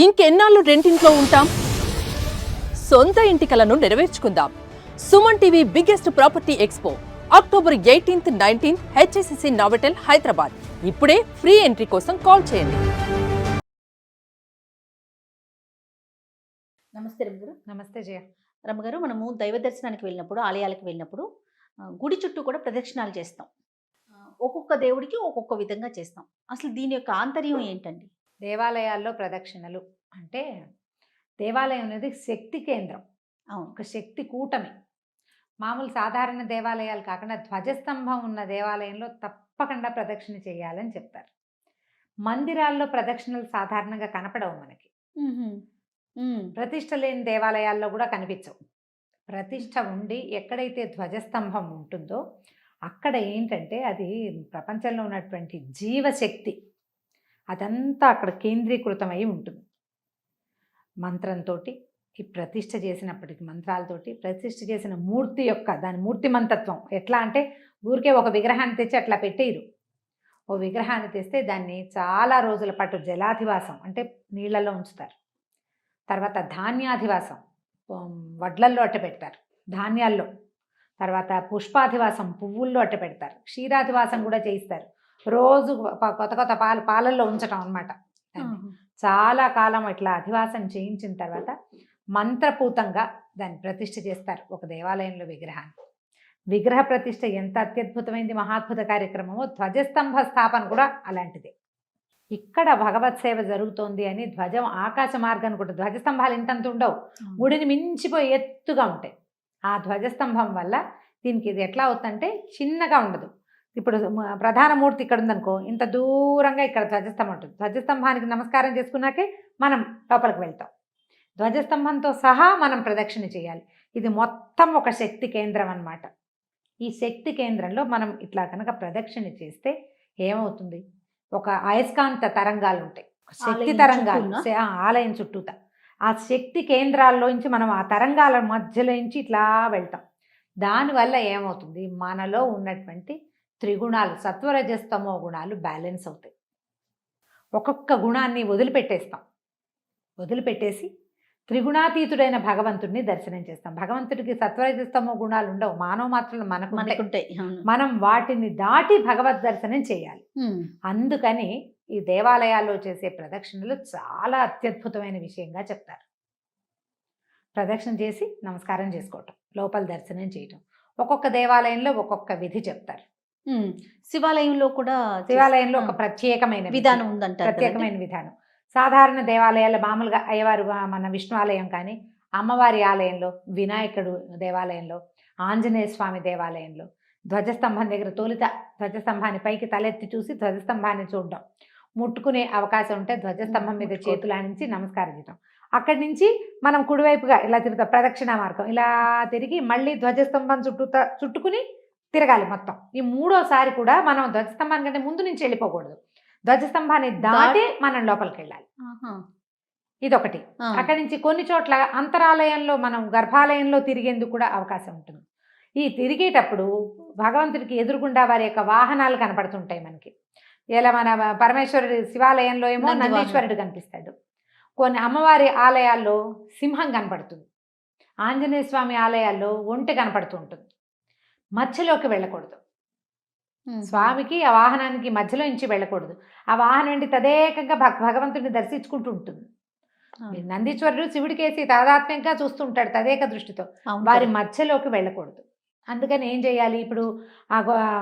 ఇంకెన్నాళ్ళు రెంటింట్లో ఉంటాం? సొంత ఇంటి కలను నెరవేర్చుకుందాం. Suman TV biggest property expo October 18th, 19th HSCC Novotel Hyderabad. ఇప్పుడే ఫ్రీ ఎంట్రీ కోసం కాల్ చేయండి. నమస్తే రమ్మగారు. నమస్తే జయ. రమ్మగారు, మనము దైవ దర్శనానికి వెళ్ళినప్పుడు, ఆలయాలకు వెళ్ళినప్పుడు గుడి చుట్టూ కూడా ప్రదక్షిణాలు చేస్తాం. ఒక్కొక్క దేవుడికి ఒక్కొక్క విధంగా చేస్తాం. అసలు దీని యొక్క ఆంతర్యం ఏంటండి? దేవాలయాల్లో ప్రదక్షిణలు అంటే దేవాలయం అనేది శక్తి కేంద్రం, అవును, ఒక శక్తి కూటమి. మామూలు సాధారణ దేవాలయాలు కాకుండా ధ్వజస్తంభం ఉన్న దేవాలయంలో తప్పకుండా ప్రదక్షిణ చేయాలని చెప్తారు. మందిరాల్లో ప్రదక్షిణలు సాధారణంగా కనపడవు మనకి. ప్రతిష్ఠ లేని దేవాలయాల్లో కూడా కనిపించవు. ప్రతిష్ఠ ఉండి ఎక్కడైతే ధ్వజస్తంభం ఉంటుందో అక్కడ ఏంటంటే అది ప్రపంచంలో ఉన్నటువంటి జీవశక్తి అదంతా అక్కడ కేంద్రీకృతమై ఉంటుంది. మంత్రంతో ఈ ప్రతిష్ఠ చేసినప్పటికీ మంత్రాలతోటి ప్రతిష్ఠ చేసిన మూర్తి యొక్క దాని మూర్తిమంతత్వం ఎట్లా అంటే ఊరికే ఒక విగ్రహాన్ని తెచ్చి అట్లా పెట్టేయరు. ఓ విగ్రహాన్ని తెస్తే దాన్ని చాలా రోజుల పాటు జలాధివాసం అంటే నీళ్లలో ఉంచుతారు. తర్వాత ధాన్యాధివాసం వడ్లల్లో అట్ట పెడతారు, ధాన్యాల్లో. తర్వాత పుష్పాధివాసం పువ్వుల్లో అట్ట పెడతారు. క్షీరాధివాసం కూడా చేయిస్తారు. రోజు కొత్త కొత్త పాలల్లో ఉంచటం అనమాట. చాలా కాలం ఇట్లా అధివాసం చేయించిన తర్వాత మంత్రపూతంగా దాన్ని ప్రతిష్ఠ చేస్తారు ఒక దేవాలయంలో విగ్రహాన్ని. విగ్రహ ప్రతిష్ఠ ఎంత అత్యద్భుతమైంది, మహాద్భుత కార్యక్రమమో ధ్వజస్తంభ స్థాపన కూడా అలాంటిదే. ఇక్కడ భగవత్ సేవ జరుగుతోంది అని ధ్వజం ఆకాశ మార్గాన్ని కూడా, ధ్వజస్తంభాలు ఇంతంత ఉండవు, గుడిని మించిపోయి ఎత్తుగా ఉంటాయి. ఆ ధ్వజస్తంభం వల్ల దీనికి ఇది ఎట్లా అవుతుందంటే చిన్నగా ఉండదు. ఇప్పుడు ప్రధాన మూర్తి ఇక్కడ ఉందనుకో, ఇంత దూరంగా ఇక్కడ ధ్వజస్తంభం ఉంటుంది. ధ్వజస్తంభానికి నమస్కారం చేసుకున్నాకే మనం లోపలికి వెళ్తాం. ధ్వజస్తంభంతో సహా మనం ప్రదక్షిణ చేయాలి. ఇది మొత్తం ఒక శక్తి కేంద్రం అన్నమాట. ఈ శక్తి కేంద్రంలో మనం ఇట్లా కనుక ప్రదక్షిణ చేస్తే ఏమవుతుంది, ఒక అయస్కాంత తరంగాలు ఉంటాయి, శక్తి తరంగాలు ఆలయం చుట్టూత. ఆ శక్తి కేంద్రాల్లోంచి మనం ఆ తరంగాల మధ్యలోంచి ఇట్లా వెళ్తాం. దానివల్ల ఏమవుతుంది, మనలో ఉన్నటువంటి త్రిగుణాలు సత్వరజస్తమో గుణాలు బ్యాలెన్స్ అవుతాయి. ఒక్కొక్క గుణాన్ని వదిలిపెట్టేస్తాం. వదిలిపెట్టేసి త్రిగుణాతీతుడైన భగవంతుడిని దర్శనం చేస్తాం. భగవంతుడికి సత్వరజస్తమో గుణాలు ఉండవు, మానవ మాత్రలు మనకు ఉంటాయి. మనం వాటిని దాటి భగవద్ దర్శనం చేయాలి. అందుకని ఈ దేవాలయాల్లో చేసే ప్రదక్షిణలు చాలా అత్యద్భుతమైన విషయంగా చెప్తారు. ప్రదక్షిణ చేసి నమస్కారం చేసుకోవటం, లోపల దర్శనం చేయటం. ఒక్కొక్క దేవాలయంలో ఒక్కొక్క విధి చెప్తారు. శివాలయంలో కూడా శివాలయంలో ఒక ప్రత్యేకమైన విధానం ఉందంట. ప్రత్యేకమైన విధానం. సాధారణ దేవాలయాలు మామూలుగా అయ్యవారు మన విష్ణు ఆలయం కానీ, అమ్మవారి ఆలయంలో, వినాయకుడు దేవాలయంలో, ఆంజనేయ స్వామి దేవాలయంలో ధ్వజస్తంభం దగ్గర తొలిత ధ్వజస్తంభాన్ని పైకి తలెత్తి చూసి ధ్వజస్తంభాన్ని చూడడం, ముట్టుకునే అవకాశం ఉంటే ధ్వజస్తంభం మీద చేతులానించి నమస్కారం చేయడం. అక్కడి నుంచి మనం కుడివైపుగా ఇలా తిరుగుతాం, ప్రదక్షిణ మార్గం ఇలా తిరిగి మళ్ళీ ధ్వజస్తంభం చుట్టుకుని తిరగాలి మొత్తం. ఈ మూడోసారి కూడా మనం ధ్వజస్తంభాన్ని కంటే ముందు నుంచి వెళ్ళిపోకూడదు, ధ్వజస్తంభాన్ని దాటి మనం లోపలికి వెళ్ళాలి. ఇదొకటి. అక్కడి నుంచి కొన్ని చోట్ల అంతరాలయంలో మనం గర్భాలయంలో తిరిగేందుకు కూడా అవకాశం ఉంటుంది. ఈ తిరిగేటప్పుడు భగవంతుడికి ఎదురుగుండా వారి యొక్క వాహనాలు కనపడుతుంటాయి మనకి. ఇలా మన పరమేశ్వరుడి శివాలయంలో ఏమో నందీశ్వరుడు కనిపిస్తాడు, కొన్ని అమ్మవారి ఆలయాల్లో సింహం కనపడుతుంది, ఆంజనేయ స్వామి ఆలయాల్లో ఒంటె కనపడుతూ ఉంటుంది. మధ్యలోకి వెళ్ళకూడదు, స్వామికి ఆ వాహనానికి మధ్యలో నుంచి వెళ్ళకూడదు. ఆ వాహనం ఏంటి తదేకంగా భగవంతుడిని దర్శించుకుంటూ ఉంటుంది. నందీశ్వరుడు శివుడికేసి తాదాత్మ్యంగా చూస్తుంటాడు తదేక దృష్టితో, వారి మధ్యలోకి వెళ్ళకూడదు. అందుకని ఏం చేయాలి, ఇప్పుడు ఆ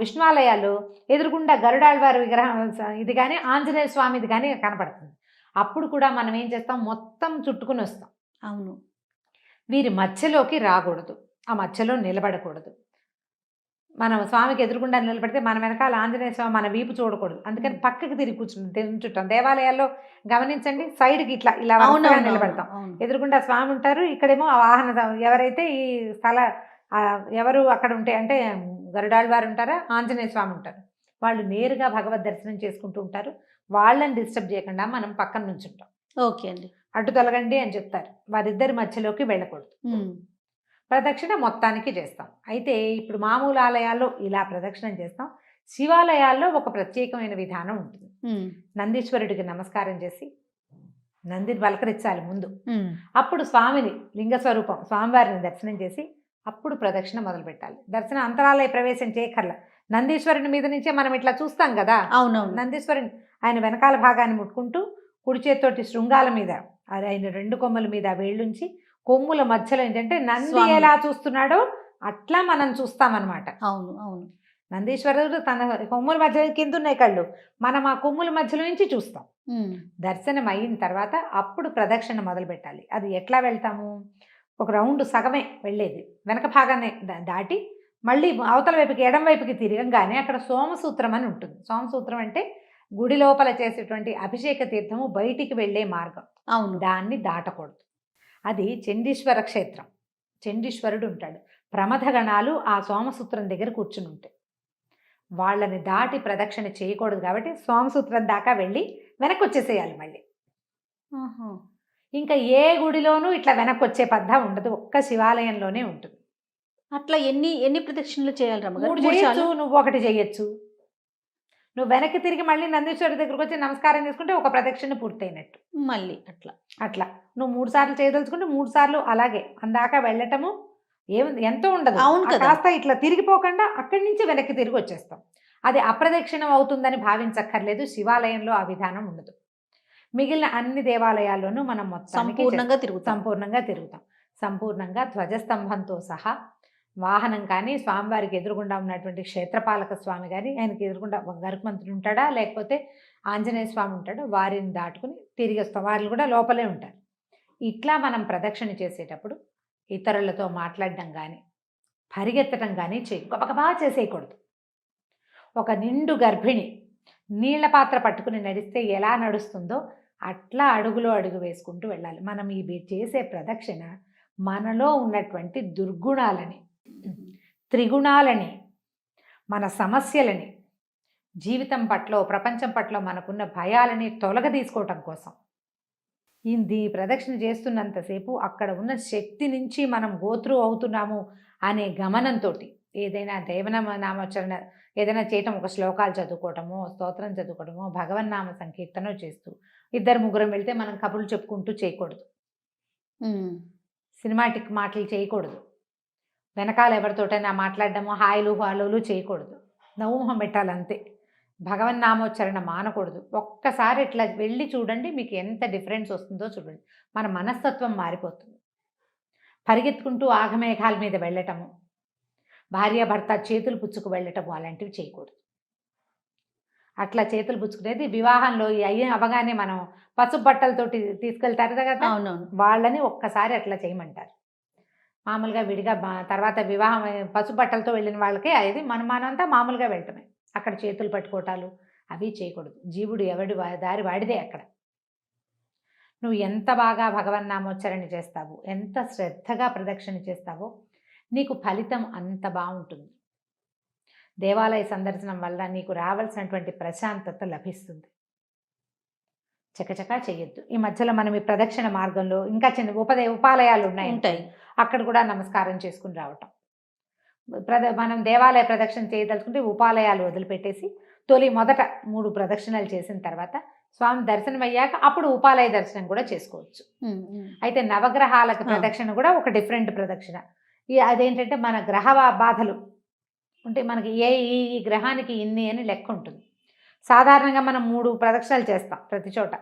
విష్ణువాలయాలు ఎదురుగుండా గరుడాళ్వారి విగ్రహం ఇది కానీ ఆంజనేయ స్వామిది కానీ కనపడుతుంది. అప్పుడు కూడా మనం ఏం చేస్తాం, మొత్తం చుట్టుకుని వస్తాం. అవును, వీరి మధ్యలోకి రాకూడదు, ఆ మధ్యలో నిలబడకూడదు. మనం స్వామికి ఎదురుగుండా నిలబడితే మన వెనకాల ఆంజనేయ స్వామి మన వీపు చూడకూడదు. అందుకని పక్కకి తిరిగి కూర్చుంటాం. దేవాలయాల్లో గమనించండి, సైడ్కి ఇట్లా ఇలా నిలబడతాం. ఎదురుగుండా స్వామి ఉంటారు, ఇక్కడేమో ఆ వాహన ఎవరైతే ఈ ఎవరు అక్కడ ఉంటే అంటే గరుడాళ్వారు ఉంటారా, ఆంజనేయ స్వామి ఉంటారు, వాళ్ళు నేరుగా భగవద్ దర్శనం చేసుకుంటూ ఉంటారు. వాళ్ళని డిస్టర్బ్ చేయకుండా మనం పక్కన నుంచి ఉంటాం. ఓకే అండి, అడ్డు తొలగండి అని చెప్తారు. వారిద్దరి మధ్యలోకి వెళ్ళకూడదు. ప్రదక్షిణ మొత్తానికి చేస్తాం. అయితే ఇప్పుడు మామూలు ఆలయాల్లో ఇలా ప్రదక్షిణం చేస్తాం. శివాలయాల్లో ఒక ప్రత్యేకమైన విధానం ఉంటుంది. నందీశ్వరుడికి నమస్కారం చేసి నందిని పలకరించాలి ముందు. అప్పుడు స్వామిని లింగస్వరూపం స్వామివారిని దర్శనం చేసి అప్పుడు ప్రదక్షిణ మొదలు పెట్టాలి. దర్శన అంతరాలయ ప్రవేశం చేయకర్ల. నందీశ్వరుని మీద నుంచే మనం ఇట్లా చూస్తాం కదా. అవునవును. నందీశ్వరుని ఆయన వెనకాల భాగాన్ని ముట్టుకుంటూ కుడి చేతితోటి శృంగాల మీద అది ఆయన 2 కొమ్మల మీద వేళ్ళుంచి కొమ్ముల మధ్యలో ఏంటంటే నంది స్వామి. ఎలా చూస్తున్నాడో అట్లా మనం చూస్తామన్నమాట. అవును అవును. నందీశ్వరుడు తన కొమ్ముల మధ్య కింద ఉన్నాయి కళ్ళు, మనం ఆ కొమ్ముల మధ్యలో నుంచి చూస్తాం. దర్శనం అయిన తర్వాత అప్పుడు ప్రదక్షిణ మొదలు పెట్టాలి. అది ఎట్లా వెళ్తాము? ఒక రౌండ్ సగమే వెళ్ళేది, వెనక భాగాన్ని దాటి మళ్ళీ అవతల వైపుకి ఎడం వైపుకి తిరగంగానే అక్కడ సోమసూత్రం అని ఉంటుంది. సోమసూత్రం అంటే గుడి లోపల చేసేటువంటి అభిషేక తీర్థము బయటికి వెళ్ళే మార్గం. అవును. దాన్ని దాటకూడదు. అది చండీశ్వర క్షేత్రం. చండీశ్వరుడు ఉంటాడు. ప్రమథగణాలు ఆ సోమసూత్రం దగ్గర కూర్చుని ఉంటాయి. వాళ్ళని దాటి ప్రదక్షిణ చేయకూడదు కాబట్టి సోమసూత్రం దాకా వెళ్ళి వెనక్కి వచ్చేసేయాలి మళ్ళీ. ఇంకా ఏ గుడిలోనూ ఇట్లా వెనక్కి వచ్చే పద్ధతి ఉండదు, ఒక్క శివాలయంలోనే ఉంటుంది. అట్లా ఎన్ని ప్రదక్షిణలు చేయాలి రమ్మగారు? 3 చేయొచ్చు, నువ్వు 1 చేయొచ్చు. నువ్వు వెనక్కి తిరిగి మళ్ళీ నందీశ్వరుడి దగ్గరకు వచ్చి నమస్కారం చేసుకుంటే ఒక ప్రదక్షిణ పూర్తయినట్టు. మళ్ళీ అట్లా నువ్వు 3 సార్లు చేయదలుచుకుంటే 3 సార్లు అలాగే అందాక వెళ్ళటము ఎంతో ఉండదు. అవును కదా. కాస్త ఇట్లా తిరిగిపోకుండా అక్కడి నుంచి వెనక్కి తిరిగి వచ్చేస్తాం. అది అప్రదక్షిణం అవుతుందని భావించక్కర్లేదు. శివాలయంలో ఆ విధానం ఉండదు. మిగిలిన అన్ని దేవాలయాల్లోనూ మనం సంపూర్ణంగా తిరుగుతాం. సంపూర్ణంగా ధ్వజస్తంభంతో సహా వాహనం కానీ, స్వామివారికి ఎదురుగుండా ఉన్నటువంటి క్షేత్రపాలక స్వామి కానీ, ఆయనకి ఎదురుగుండా గరుత్మంతుడు ఉంటాడా లేకపోతే ఆంజనేయ స్వామి ఉంటాడో వారిని దాటుకుని తిరిగి వస్తాం. వాళ్ళు కూడా లోపలే ఉంటారు. ఇట్లా మనం ప్రదక్షిణ చేసేటప్పుడు ఇతరులతో మాట్లాడడం కానీ పరిగెత్తడం కానీ గబగబా చేసేయకూడదు. ఒక నిండు గర్భిణి నీళ్ల పాత్ర పట్టుకుని నడిస్తే ఎలా నడుస్తుందో అట్లా అడుగులో అడుగు వేసుకుంటూ వెళ్ళాలి. మనం ఇవి చేసే ప్రదక్షిణ మనలో ఉన్నటువంటి దుర్గుణాలని, త్రిగుణాలని, మన సమస్యలని, జీవితం పట్ల ప్రపంచం పట్ల మనకున్న భయాలని తొలగదీసుకోవటం కోసం ఇది ప్రదక్షిణ చేస్తున్నంతసేపు అక్కడ ఉన్న శక్తి నుంచి మనం గోత్రు అవుతున్నాము అనే గమనంతో ఏదైనా దైవనామోచ్చరణ ఏదైనా చేయటం, ఒక శ్లోకాలు చదువుకోవటమో, స్తోత్రం చదువుకోవటమో, భగవన్నామ సంకీర్తనో చేస్తూ 2-3 వెళ్తే మనం కబుర్లు చెప్పుకుంటూ చేయకూడదు. సినిమాటిక్ మాటలు చేయకూడదు. వెనకాల ఎవరితోటైనా మాట్లాడడము, హాయిలు హాలులు చేయకూడదు. నవ్వుమొహం పెట్టాలంతే. భగవన్నామోచ్చరణ మానకూడదు. ఒక్కసారి ఇట్లా వెళ్ళి చూడండి, మీకు ఎంత డిఫరెన్స్ వస్తుందో చూడండి. మన మనస్తత్వం మారిపోతుంది. పరిగెత్తుకుంటూ ఆగమేఘాల మీద వెళ్ళటము, భార్యాభర్త చేతులు పుచ్చుకు వెళ్ళటము అలాంటివి చేయకూడదు. అట్లా చేతులు పుచ్చుకునేది వివాహంలో అవగానే మనం పసుపు బట్టలతోటి తీసుకెళ్తారు కదా, వాళ్ళని ఒక్కసారి అట్లా చేయమంటారు. మామూలుగా విడిగా తర్వాత వివాహం పసుపు బట్టలతో వెళ్ళిన వాళ్ళకి అది మనమంతా మామూలుగా వెళ్ళటమే. అక్కడ చేతులు పట్టుకోవటాలు అవి చేయకూడదు. జీవుడు ఎవడి దారి వాడిదే. అక్కడ నువ్వు ఎంత బాగా భగవన్నామోచ్చరణ చేస్తావో, ఎంత శ్రద్ధగా ప్రదక్షిణ చేస్తావో నీకు ఫలితం అంత బాగుంటుంది. దేవాలయ సందర్శనం వల్ల నీకు రావాల్సినటువంటి ప్రశాంతత లభిస్తుంది. చకచకా చేయొద్దు. ఈ మధ్యలో మనం ఈ ప్రదక్షిణ మార్గంలో ఇంకా చిన్న ఉపాలయాలు ఉంటాయి, అక్కడ కూడా నమస్కారం చేసుకుని రావటం. మనం దేవాలయ ప్రదక్షిణ చేయదలుచుకుంటే ఉపాలయాలు వదిలిపెట్టేసి మొదట 3 ప్రదక్షిణలు చేసిన తర్వాత స్వామి దర్శనం అయ్యాక అప్పుడు ఉపాలయ దర్శనం కూడా చేసుకోవచ్చు. అయితే నవగ్రహాలకు ప్రదక్షిణ కూడా ఒక డిఫరెంట్ ప్రదక్షిణ. అదేంటంటే మన గ్రహ బాధలు ఉంటే మనకి ఈ గ్రహానికి ఇన్ని అని లెక్క ఉంటుంది. సాధారణంగా మనం 3 ప్రదక్షిణలు చేస్తాం ప్రతి చోట.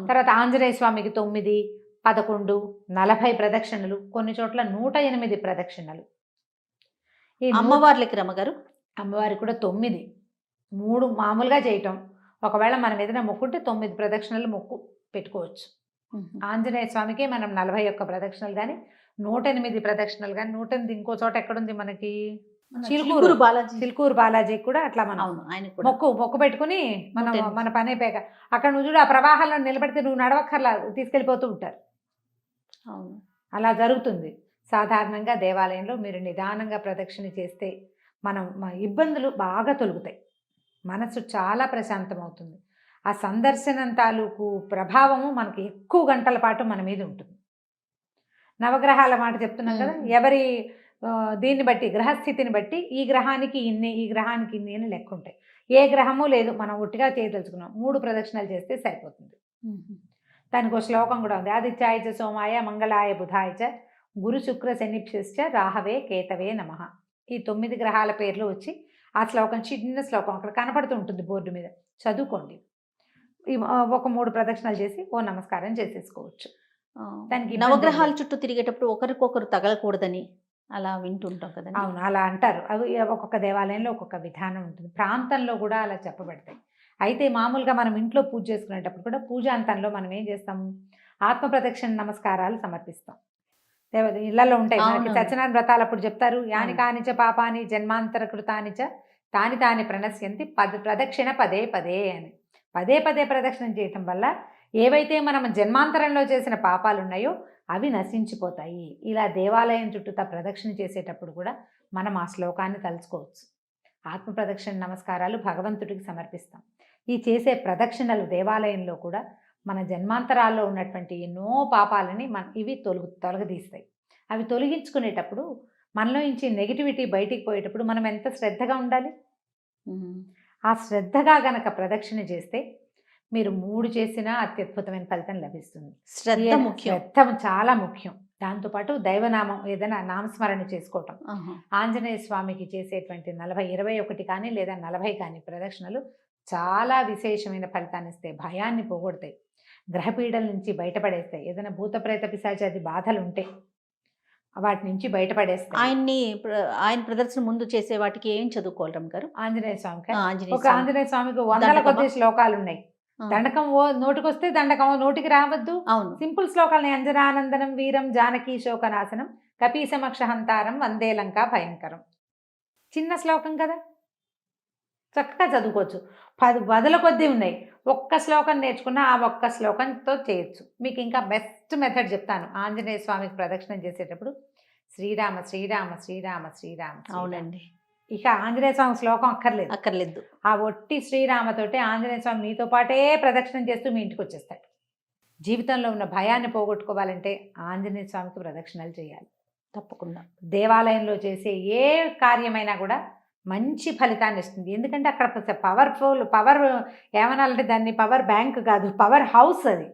తర్వాత ఆంజనేయ స్వామికి 9, 11, 40 ప్రదక్షిణలు, కొన్ని చోట్ల 108 ప్రదక్షిణలు. ఈ అమ్మవార్లకి రమ్మగారు అమ్మవారికి కూడా 9, 3 మామూలుగా చేయటం. ఒకవేళ మనం ఏదైనా మొక్కుంటే 9 ప్రదక్షిణలు మొక్కు పెట్టుకోవచ్చు. ఆంజనేయ స్వామికి మనం 41 ప్రదక్షిణలు కానీ, 108 ప్రదక్షిణలు కానీ. 108 ఇంకో చోట ఎక్కడుంది మనకి? చిలుకూరు బాలాజీకి కూడా అట్లా మనం మొక్కు పెట్టుకుని మన పని అయిపోయాక అక్కడ నువ్వు చూడు, ఆ ప్రవాహాల్లో నిలబడితే నువ్వు నడవక్కర్లా, తీసుకెళ్ళిపోతూ ఉంటారు. అలా జరుగుతుంది. సాధారణంగా దేవాలయంలో మీరు నిదానంగా ప్రదక్షిణ చేస్తే మన ఇబ్బందులు బాగా తొలుగుతాయి. మనసు చాలా ప్రశాంతమవుతుంది. ఆ సందర్శనం తాలూకు ప్రభావము మనకి ఎక్కువ గంటల పాటు మన మీద ఉంటుంది. నవగ్రహాల మాట చెప్తున్నాం కదా, ఎవరి దీన్ని బట్టి, గ్రహస్థితిని బట్టి ఈ గ్రహానికి ఇన్ని, ఈ గ్రహానికి ఇన్ని అని లెక్క ఉంటాయి. ఏ గ్రహము లేదు, మనం ఒట్టిగా చేయదలుచుకున్నాం 3 ప్రదక్షిణలు చేస్తే సరిపోతుంది. దానికి ఒక శ్లోకం కూడా ఉంది. ఆదిత్యాయ చ సోమాయ మంగళాయ బుధాయ చ గురు శుక్ర శనిభ్యశ్చ రాహవే కేతవే నమః. ఈ 9 గ్రహాల పేర్లు వచ్చి ఆ శ్లోకం, చిన్న శ్లోకం అక్కడ కనపడుతూ ఉంటుంది బోర్డు మీద, చదువుకోండి. ఒక 3 ప్రదక్షిణలు చేసి ఓ నమస్కారం చేసేసుకోవచ్చు. దానికి ఇబ్బంది నవగ్రహాల లేదు. చుట్టూ తిరిగేటప్పుడు ఒకరికొకరు తగలకూడదని అలా వింటుంటాం కదండి. అవును, అలా అంటారు. అవి ఒక్కొక్క దేవాలయంలో ఒక్కొక్క విధానం ఉంటుంది, ప్రాంతంలో కూడా అలా చెప్పబడతాయి. అయితే మామూలుగా మనం ఇంట్లో పూజ చేసుకునేటప్పుడు కూడా పూజాంతంలో మనం ఏం చేస్తాము, ఆత్మ ప్రదక్షిణ నమస్కారాలు సమర్పిస్తాం. ఇళ్లలో ఉంటాయి మనకి. అవునవును. సత్యనారాయణ వ్రతాలు అప్పుడు చెప్తారు, యాని అవును. కానిచ పాపాని జన్మాంతర కృతానిచ తాని తాని ప్రణశ్యంతి ప్రదక్షిణ పదే పదే అని. పదే పదే ప్రదక్షిణం చేయటం వల్ల ఏవైతే మనం జన్మాంతరంలో చేసిన పాపాలు ఉన్నాయో అవి నశించిపోతాయి. ఇలా దేవాలయం చుట్టూతా ప్రదక్షిణ చేసేటప్పుడు కూడా మనం ఆ శ్లోకాన్ని తలుచుకోవచ్చు. ఆత్మ ప్రదక్షిణ నమస్కారాలు భగవంతుడికి సమర్పిస్తాం. ఈ చేసే ప్రదక్షిణలు దేవాలయంలో కూడా మన జన్మాంతరాల్లో ఉన్నటువంటి ఎన్నో పాపాలని ఇవి తొలగదీస్తాయి. అవి తొలగించుకునేటప్పుడు మనలో నుంచి నెగిటివిటీ బయటికి పోయేటప్పుడు మనం ఎంత శ్రద్ధగా ఉండాలి. ఆ శ్రద్ధగా గనక ప్రదక్షిణ చేస్తే మీరు 3 చేసినా అత్యద్భుతమైన ఫలితం లభిస్తుంది. శ్రద్ధ ముఖ్యం. శ్రద్ధ చాలా ముఖ్యం. దాంతోపాటు దైవనామం ఏదైనా నామస్మరణ చేసుకోవటం. ఆంజనేయ స్వామికి చేసేటువంటి 21 కానీ లేదా 40 కానీ ప్రదక్షిణలు చాలా విశేషమైన ఫలితాన్ని ఇస్తాయి. భయాన్ని పోగొడతాయి, గ్రహపీడల నుంచి బయటపడేస్తాయి. ఏదైనా భూత ప్రేత పిశాచాది బాధలు ఉంటే వాటి నుంచి బయటపడేస్తాయి. ఆయన ప్రదర్శన ముందు చేసే వాటికి ఏం చదువుకోవాలి రమ్మగారు? ఆంజనేయ స్వామికి ఆంజనేయ ఒక స్వామి. ఆంజనేయ స్వామికి 100 కొద్ది శ్లోకాలు ఉన్నాయి. దండకం నోటికి వస్తే దండకం నోటికి రావద్దు. అవును. సింపుల్ శ్లోకాలని అంజనానందనం వీరం జానకీ శోకనాశనం కపీసమక్షహంతారం వందే లంకా భయంకరం. చిన్న శ్లోకం కదా, చక్కగా చదువుకోవచ్చు. 10 వదల కొద్దీ ఉన్నాయి. ఒక్క శ్లోకం నేర్చుకున్న ఆ ఒక్క శ్లోకంతో చేయొచ్చు. మీకు ఇంకా బెస్ట్ మెథడ్ చెప్తాను. ఆంజనేయ స్వామికి ప్రదక్షిణం చేసేటప్పుడు శ్రీరామ శ్రీరామ శ్రీరామ శ్రీరామ. అవునండి. ఇక ఆంజనేయ స్వామి శ్లోకం అక్కర్లేదు. ఆ ఒట్టి శ్రీరామతోటే ఆంజనేయ స్వామి మీతో పాటే ప్రదక్షిణం చేస్తూ మీ ఇంటికి వచ్చేస్తాడు. జీవితంలో ఉన్న భయాన్ని పోగొట్టుకోవాలంటే ఆంజనేయ స్వామికి ప్రదక్షిణాలు చేయాలి తప్పకుండా. దేవాలయంలో చేసే ఏ కార్యమైనా కూడా మంచి ఫలితాన్ని ఇస్తుంది. ఎందుకంటే అక్కడ పవర్ ఏమనాలంటే దాన్ని పవర్ బ్యాంక్ కాదు, పవర్ హౌస్ అది.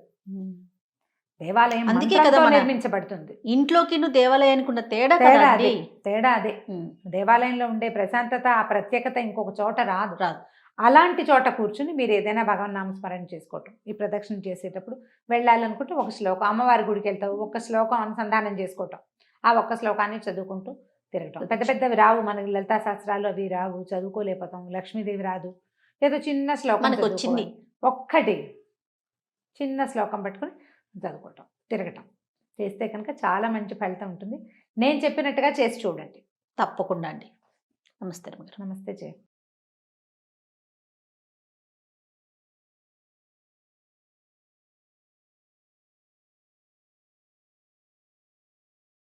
దేవాలయం అందుకే మంత్రంతో కదా నిర్మించబడుతుంది. ఇంట్లోకి దేవాలయానికి ఉన్న తేడా అదే. దేవాలయంలో ఉండే ప్రశాంతత, ఆ ప్రత్యేకత ఇంకొక చోట రాదు. అలాంటి చోట కూర్చుని మీరు ఏదైనా భగవన్ నామస్మరణ చేసుకోవటం. ఈ ప్రదక్షిణ చేసేటప్పుడు వెళ్ళాలనుకుంటే ఒక శ్లోకం, అమ్మవారి గుడికి వెళ్తావు, ఒక శ్లోకం అనుసంధానం చేసుకోవటం. ఆ ఒక్క శ్లోకాన్ని చదువుకుంటూ తిరగటం. పెద్ద పెద్దవి రావు మనకి, లలితా శాస్త్రాలు అవి రావు, చదువుకోలేకపోతాం. లక్ష్మీదేవి రాదు. ఏదో చిన్న శ్లోకం మనకు వచ్చింది, ఒక్కటి చిన్న శ్లోకం పట్టుకుని చదువుకోవటం, తిరగటం చేస్తే కనుక చాలా మంచి ఫలితం ఉంటుంది. నేను చెప్పినట్టుగా చేసి చూడండి. తప్పకుండా అండి. నమస్తే. నమస్తే జయ.